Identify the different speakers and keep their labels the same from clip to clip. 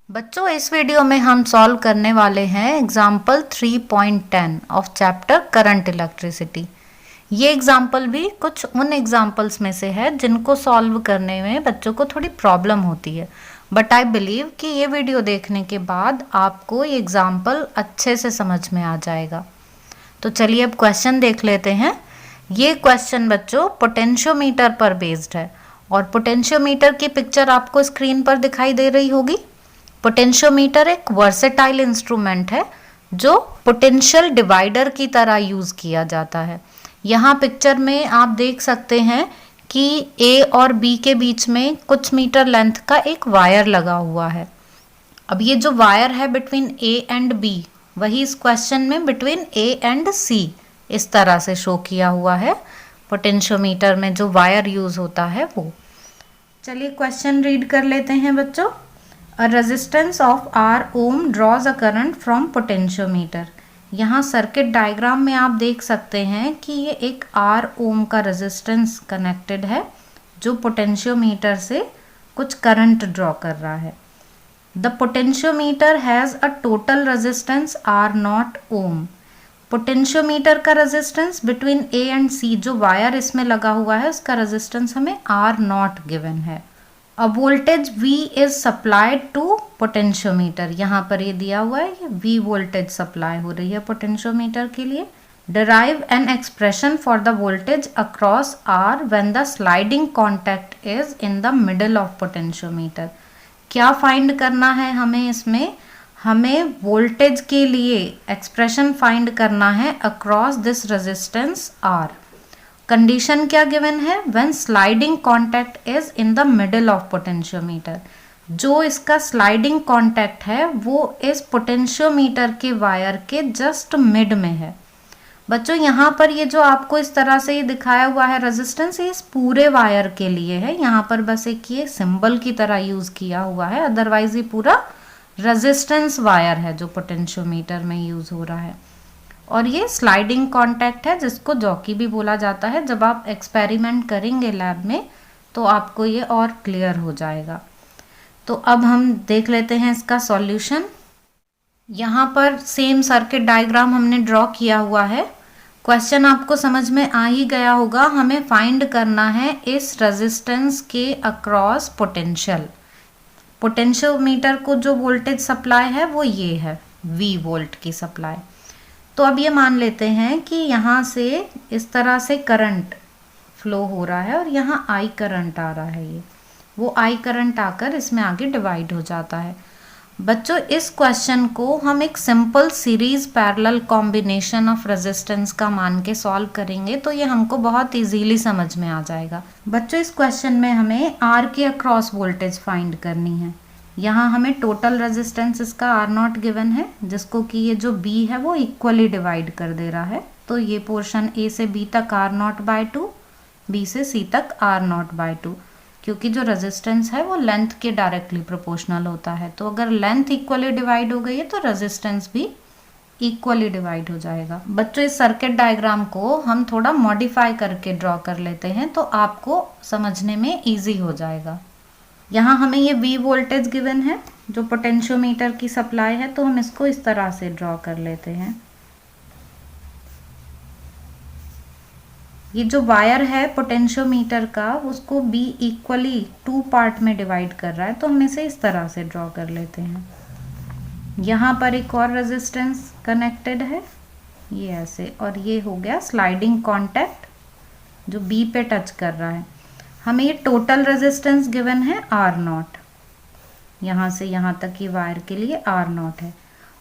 Speaker 1: बच्चों, इस वीडियो में हम सॉल्व करने वाले हैं example 3.10 of chapter current electricity. ये एग्जाम्पल भी कुछ उन एग्जाम्पल्स में से है जिनको सॉल्व करने में बच्चों को थोड़ी प्रॉब्लम होती है, बट आई बिलीव कि ये वीडियो देखने के बाद आपको ये एग्जाम्पल अच्छे से समझ में आ जाएगा। तो चलिए अब क्वेश्चन देख लेते हैं। ये क्वेश्चन बच्चों पोटेंशियोमीटर पर बेस्ड है और पोटेंशियोमीटर की पिक्चर आपको स्क्रीन पर दिखाई दे रही होगी। पोटेंशियोमीटर एक वर्सेटाइल इंस्ट्रूमेंट है जो पोटेंशियल डिवाइडर की तरह यूज़ किया जाता है। यहाँ पिक्चर में आप देख सकते हैं कि ए और बी के बीच में कुछ मीटर लेंथ का एक वायर लगा हुआ है। अब ये जो वायर है बिटवीन ए एंड बी, वही इस क्वेश्चन में बिटवीन ए एंड सी इस तरह से शो किया हुआ है। पोटेंशियोमीटर में जो वायर यूज़ होता है वो। चलिए क्वेश्चन रीड कर लेते हैं बच्चों। A resistance of R ohm draws a current from potentiometer। यहाँ सर्किट डायग्राम में आप देख सकते हैं कि ये एक R ओम का रेजिस्टेंस कनेक्टेड है जो पोटेंशियोमीटर से कुछ करंट ड्रॉ कर रहा है। The potentiometer has a total resistance R naught ohm. Potentiometer का resistance between A and C, जो वायर इसमें लगा हुआ है उसका रेजिस्टेंस हमें R नॉट गिवन है। A voltage V is supplied to potentiometer. यहाँ पर ये दिया हुआ है कि V वोल्टेज सप्लाई हो रही है पोटेंशियोमीटर के लिए। Derive an expression for the voltage across R when the sliding contact is in the middle of potentiometer. क्या फाइंड करना है हमें इसमें? हमें वोल्टेज के लिए एक्सप्रेशन फाइंड करना है across this resistance R। Condition क्या गिवन है? When sliding contact is in the middle of potentiometer. जो इसका स्लाइडिंग कॉन्टैक्ट है वो इस पोटेंशियोमीटर के वायर के जस्ट मिड में है। बच्चों यहाँ पर ये जो आपको इस तरह से ये दिखाया हुआ है रेजिस्टेंस, ये इस पूरे वायर के लिए है। यहाँ पर बस एक ये सिंबल की तरह यूज किया हुआ है, अदरवाइज ये पूरा रेजिस्टेंस वायर है जो पोटेंशियोमीटर में यूज हो रहा है। और ये स्लाइडिंग कॉन्टैक्ट है जिसको जॉकी भी बोला जाता है। जब आप एक्सपेरिमेंट करेंगे लैब में तो आपको ये और क्लियर हो जाएगा। तो अब हम देख लेते हैं इसका सॉल्यूशन। यहाँ पर सेम सर्किट डायग्राम हमने ड्रॉ किया हुआ है। क्वेश्चन आपको समझ में आ ही गया होगा। हमें फाइंड करना है इस रेजिस्टेंस के अक्रॉस पोटेंशियल। पोटेंशियोमीटर को जो वोल्टेज सप्लाई है वो ये है, V वोल्ट की सप्लाई। तो अब ये मान लेते हैं कि यहाँ से इस तरह से करंट फ्लो हो रहा है और यहाँ I करंट आ रहा है। ये वो I करंट आकर इसमें आगे डिवाइड हो जाता है। बच्चों इस क्वेश्चन को हम एक simple series parallel combination of resistance का मान के सॉल्व करेंगे तो ये हमको बहुत इजीली समझ में आ जाएगा। बच्चों इस क्वेश्चन में हमें R के अक्रॉस वोल्टेज फाइंड करनी है। यहाँ हमें टोटल रेजिस्टेंस इसका R नॉट गिवन है जिसको कि ये जो B है वो इक्वली डिवाइड कर दे रहा है। तो ये पोर्शन A से B तक R नॉट बाय 2, B से C तक R नॉट बाय 2, क्योंकि जो रेजिस्टेंस है वो लेंथ के डायरेक्टली प्रोपोर्शनल होता है। तो अगर लेंथ इक्वली डिवाइड हो गई है तो रेजिस्टेंस भी इक्वली डिवाइड हो जाएगा। बच्चों इस सर्किट डायग्राम को हम थोड़ा मॉडिफाई करके ड्रॉ कर लेते हैं तो आपको समझने में ईजी हो जाएगा। यहाँ हमें ये V वोल्टेज गिवन है जो पोटेंशियोमीटर की सप्लाई है, तो हम इसको इस तरह से ड्रॉ कर लेते हैं। ये जो वायर है पोटेंशियोमीटर का उसको B इक्वली 2 पार्ट में डिवाइड कर रहा है, तो हम इसे इस तरह से ड्रॉ कर लेते हैं। यहाँ पर एक और रेजिस्टेंस कनेक्टेड है, ये ऐसे, और ये हो गया स्लाइडिंग कॉन्टैक्ट जो B पे टच कर रहा है। हमें ये टोटल रेजिस्टेंस गिवन है R नॉट, यहाँ से यहाँ तक ये वायर के लिए R नॉट है।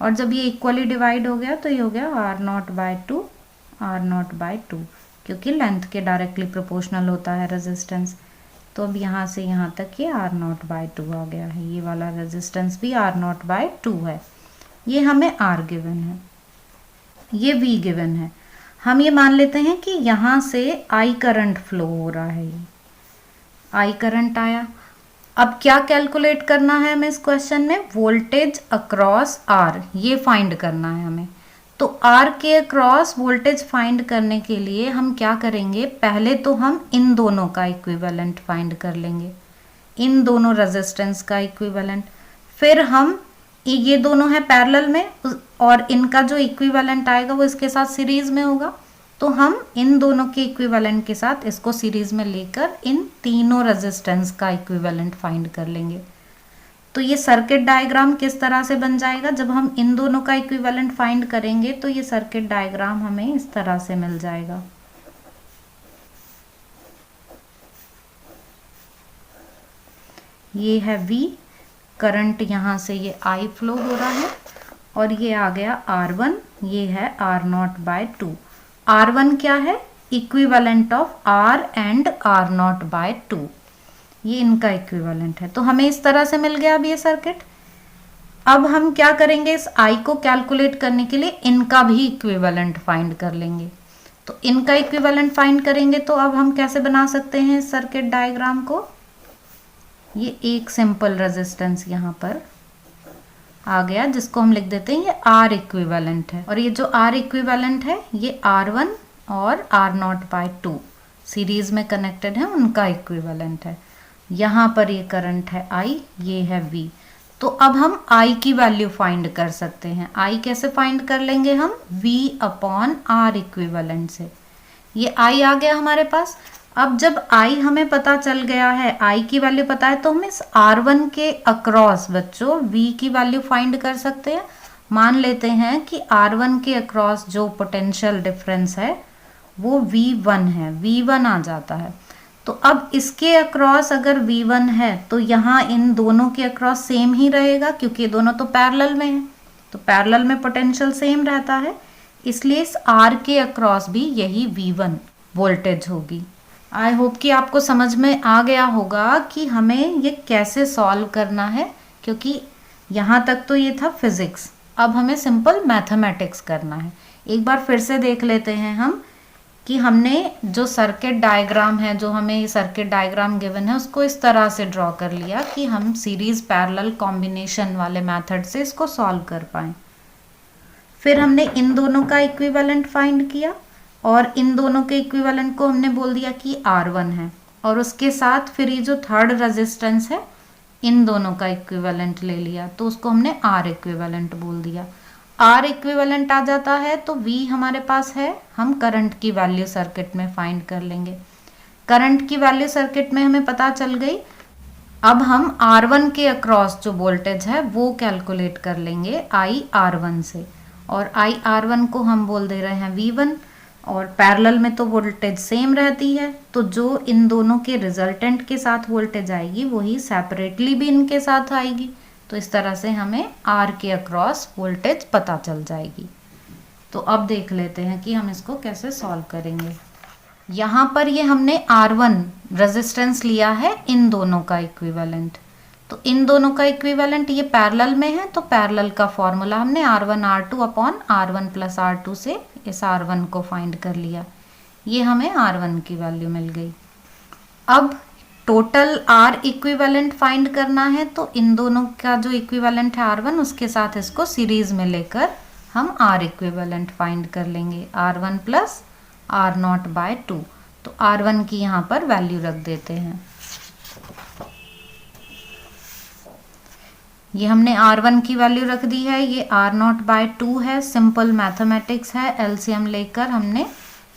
Speaker 1: और जब ये इक्वली डिवाइड हो गया तो ये हो गया R not by 2, R not by 2, क्योंकि लेंथ के डायरेक्टली प्रोपोर्शनल होता है रेजिस्टेंस। तो अब यहाँ से यहाँ तक ये R नॉट बाय 2 आ गया है। ये वाला रेजिस्टेंस भी R नॉट बाय 2 है। ये हमें R गिवन है, ये V गिवन है। हम ये मान लेते हैं कि यहाँ से I करंट फ्लो हो रहा है। ये I करंट आया। अब क्या कैलकुलेट करना है हमें इस क्वेश्चन में? वोल्टेज अक्रॉस R, ये फाइंड करना है हमें। तो आर के अक्रॉस वोल्टेज फाइंड करने के लिए हम क्या करेंगे, पहले तो हम इन दोनों का इक्विवेलेंट फाइंड कर लेंगे, इन दोनों रेजिस्टेंस का इक्विवेलेंट। फिर हम ये दोनों है पैरेलल में और इनका जो इक्विवेलेंट आएगा वो इसके साथ सीरीज में होगा, तो हम इन दोनों के इक्विवेलेंट के साथ इसको सीरीज में लेकर इन तीनों रेजिस्टेंस का इक्विवेलेंट फाइंड कर लेंगे। तो ये सर्किट डायग्राम किस तरह से बन जाएगा, जब हम इन दोनों का इक्विवेलेंट फाइंड करेंगे तो ये सर्किट डायग्राम हमें इस तरह से मिल जाएगा। ये है V, करंट यहाँ से ये I फ्लो हो रहा है और ये आ गया R1, ये है R0/2। R1 क्या है, equivalent of R and R0/2, ये इनका इक्विवेलेंट है। तो हमें इस तरह से मिल गया अब ये सर्किट। अब हम क्या करेंगे, इस I को कैलकुलेट करने के लिए इनका भी इक्विवेलेंट फाइंड कर लेंगे। तो इनका इक्विवेलेंट फाइंड करेंगे तो अब हम कैसे बना सकते हैं इस सर्किट डायग्राम को, ये एक सिंपल रेजिस्टेंस यहाँ पर आ गया जिसको हम लिख देते हैं ये R इक्विवेलेंट है, और ये जो R इक्विवेलेंट है ये R1 और R0/2 सीरीज में कनेक्टेड है, उनका इक्विवेलेंट है। यहाँ पर ये करंट है I, ये है V। तो अब हम I की वैल्यू फाइंड कर सकते हैं। I कैसे फाइंड कर लेंगे हम, V/R इक्विवेलेंट से। ये I आ गया हमारे पास। अब जब I हमें पता चल गया है, I की वैल्यू पता है, तो हम इस R1 के अक्रॉस बच्चों V की वैल्यू फाइंड कर सकते हैं। मान लेते हैं कि R1 के अक्रॉस जो पोटेंशियल डिफरेंस है वो V1 है, V1 आ जाता है। तो अब इसके अक्रॉस अगर V1 है तो यहाँ इन दोनों के अक्रॉस सेम ही रहेगा, क्योंकि ये दोनों तो पैरेलल में हैं, तो पैरेलल में पोटेंशियल सेम रहता है, इसलिए इस R के अक्रॉस भी यही V1 वोल्टेज होगी। आई होप कि आपको समझ में आ गया होगा कि हमें ये कैसे सॉल्व करना है, क्योंकि यहाँ तक तो ये था फिजिक्स, अब हमें सिंपल मैथमेटिक्स करना है। एक बार फिर से देख लेते हैं हम कि हमने जो सर्किट डायग्राम है, जो हमें ये सर्किट डायग्राम गिवन है, उसको इस तरह से ड्रॉ कर लिया कि हम सीरीज पैरेलल कॉम्बिनेशन वाले मेथड से इसको सॉल्व कर पाएँ। फिर हमने इन दोनों का इक्विवेलेंट फाइंड किया और इन दोनों के इक्विवेलेंट को हमने बोल दिया कि R1 है, और उसके साथ फिर ये जो थर्ड रेजिस्टेंस है इन दोनों का इक्विवेलेंट ले लिया, तो उसको हमने R इक्विवेलेंट बोल दिया। R इक्विवेलेंट आ जाता है तो V हमारे पास है, हम करंट की वैल्यू सर्किट में फाइंड कर लेंगे। करंट की वैल्यू सर्किट में हमें पता चल गई। अब हम R1 के अक्रॉस जो वोल्टेज है वो कैलकुलेट कर लेंगे IR1 से, और IR1 को हम बोल दे रहे हैं V1, और पैरेलल में तो वोल्टेज सेम रहती है, तो जो इन दोनों के रिजल्टेंट के साथ वोल्टेज आएगी वही सेपरेटली भी इनके साथ आएगी। तो इस तरह से हमें R के अक्रॉस वोल्टेज पता चल जाएगी। तो अब देख लेते हैं कि हम इसको कैसे सॉल्व करेंगे। यहाँ पर ये हमने R1 रेजिस्टेंस लिया है इन दोनों का इक्विवेलेंट, तो इन दोनों का इक्विवेलेंट ये पैरेलल में है, तो पैरेलल का फॉर्मूला हमने R1R2/R1 + R2 से इस R1 को फाइंड कर लिया। ये हमें R1 की वैल्यू मिल गई। अब टोटल R इक्विवेलेंट फाइंड करना है, तो इन दोनों का जो इक्विवेलेंट है R1 उसके साथ इसको सीरीज में लेकर हम R इक्विवेलेंट फाइंड कर लेंगे, R1 + R0/2। तो R1 की यहाँ पर वैल्यू रख देते हैं। ये हमने R1 की वैल्यू रख दी है, ये R0/2 है, सिंपल मैथमेटिक्स है, एलसीएम लेकर हमने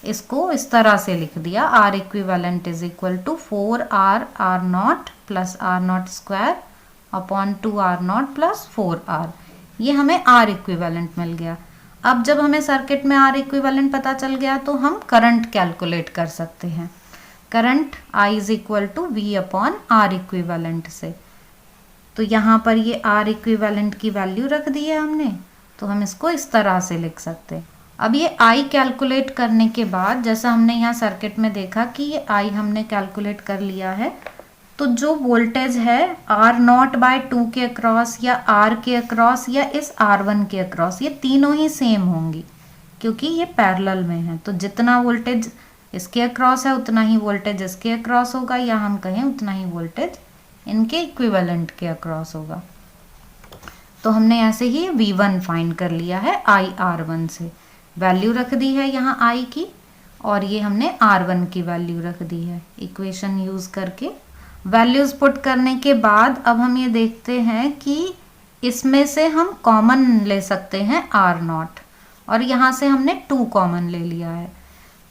Speaker 1: इसको इस तरह से लिख दिया, R equivalent is equal to 4R R0 + R0² upon 2R0 + 4R। ये हमें R इक्विवेलेंट मिल गया। अब जब हमें सर्किट में R इक्विवेलेंट पता चल गया तो हम करंट कैलकुलेट कर सकते हैं। Current I is equal to V/R equivalent से, तो यहाँ पर ये R इक्विवेलेंट की वैल्यू रख दी है हमने, तो हम इसको इस तरह से लिख सकते हैं। अब ये I कैलकुलेट करने के बाद, जैसा हमने यहाँ सर्किट में देखा कि ये I हमने कैलकुलेट कर लिया है, तो जो वोल्टेज है R0/2 के अक्रॉस या R के अक्रॉस या इस R1 के अक्रॉस, ये तीनों ही सेम होंगी क्योंकि ये पैरेलल में है। तो जितना वोल्टेज इसके अक्रॉस है उतना ही वोल्टेज इसके अक्रॉस होगा, या हम कहें उतना ही वोल्टेज इनके इक्विवेलेंट के अक्रॉस होगा। तो हमने ऐसे ही V1 फाइंड कर लिया है IR1 से, वैल्यू रख दी है यहाँ I की, और ये हमने R1 की वैल्यू रख दी है इक्वेशन यूज करके। वैल्यूज पुट करने के बाद अब हम ये देखते हैं कि इसमें से हम कॉमन ले सकते हैं R0, और यहाँ से हमने 2 कॉमन ले लिया है,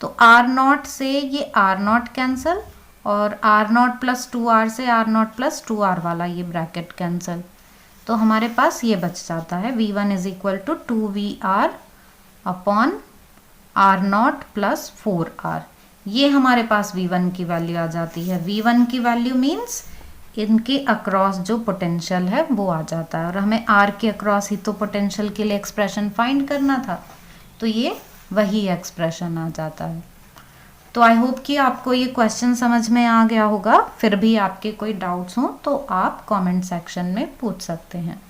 Speaker 1: तो R0 से ये R0 कैंसिल, और R0 प्लस 2R से R0 प्लस 2R वाला ये ब्रैकेट कैंसिल, तो हमारे पास ये बच जाता है V1 is equal to 2VR upon R0 plus 4R। ये हमारे पास V1 की वैल्यू आ जाती है। V1 की वैल्यू मीन्स इनके अक्रॉस जो पोटेंशियल है वो आ जाता है, और हमें R के अक्रॉस ही तो पोटेंशियल के लिए एक्सप्रेशन फाइंड करना था, तो ये वही एक्सप्रेशन आ जाता है। तो आई होप कि आपको ये क्वेश्चन समझ में आ गया होगा। फिर भी आपके कोई डाउट्स हों तो आप कमेंट सेक्शन में पूछ सकते हैं।